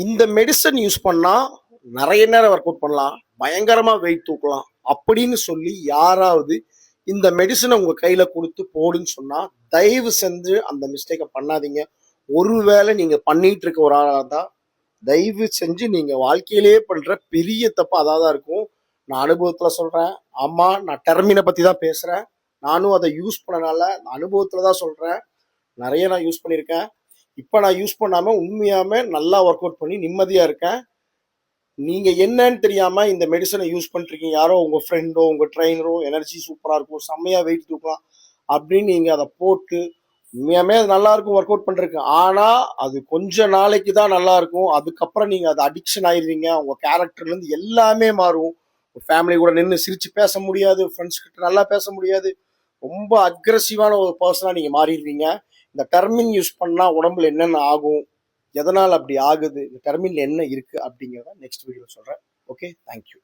இந்த medicine use பண்ணா நிறைய நேரம் ஒர்க் அவுட் பண்ணலாம், பயங்கரமா வெயிட் தூக்கலாம் அப்படின்னு சொல்லி யாராவது இந்த மெடிசனை உங்க கையில கொடுத்து போடுன்னு சொன்னா தயவு செஞ்சு அந்த மிஸ்டேக்கை பண்ணாதீங்க. ஒருவேளை நீங்க பண்ணிட்டு இருக்க ஒரு ஆளா தான் தயவு செஞ்சு நீங்க வாழ்க்கையிலேயே பண்ற பெரிய தப்பு அதான் இருக்கும். நான் அனுபவத்துல சொல்றேன். ஆமா, நான் டெர்மினை பத்தி தான் பேசுறேன். நானும் அதை யூஸ் பண்ணனால அனுபவத்துல தான் சொல்றேன். நிறைய நான் யூஸ் பண்ணியிருக்கேன். இப்போ நான் யூஸ் பண்ணாம உண்மையாம நல்லா ஒர்க் அவுட் பண்ணி நிம்மதியா இருக்கேன். நீங்க என்னன்னு தெரியாம இந்த மெடிசனை யூஸ் பண்ணிருக்கீங்க, யாரோ உங்க ஃப்ரெண்டோ உங்க ட்ரெயினரோ எனர்ஜி சூப்பரா இருக்கும், செம்மையா வெயிட் தூக்கலாம் அப்படின்னு நீங்க அதை போட்டு உண்மையாமே அது நல்லா இருக்கும் ஒர்க் அவுட் பண்றதுக்கு. ஆனா அது கொஞ்ச நாளைக்கு தான் நல்லா இருக்கும். அதுக்கப்புறம் நீங்க அது அடிக்ஷன் ஆயிருவீங்க. உங்க கேரக்டர்ல இருந்து எல்லாமே மாறும். ஃபேமிலி கூட நின்று சிரிச்சு பேச முடியாது, ஃப்ரெண்ட்ஸ் கிட்ட நல்லா பேச முடியாது, ரொம்ப அக்ரெசிவான ஒரு பர்சனா நீங்க மாறிடுவீங்க. இந்த டெர்மின் யூஸ் பண்ணா உடம்புல என்னென்ன ஆகும், எதனால் அப்படி ஆகுது, இந்த டெர்மின்ல என்ன இருக்கு அப்படிங்கிறத நெக்ஸ்ட் வீடியோ சொல்றேன். Okay, thank you.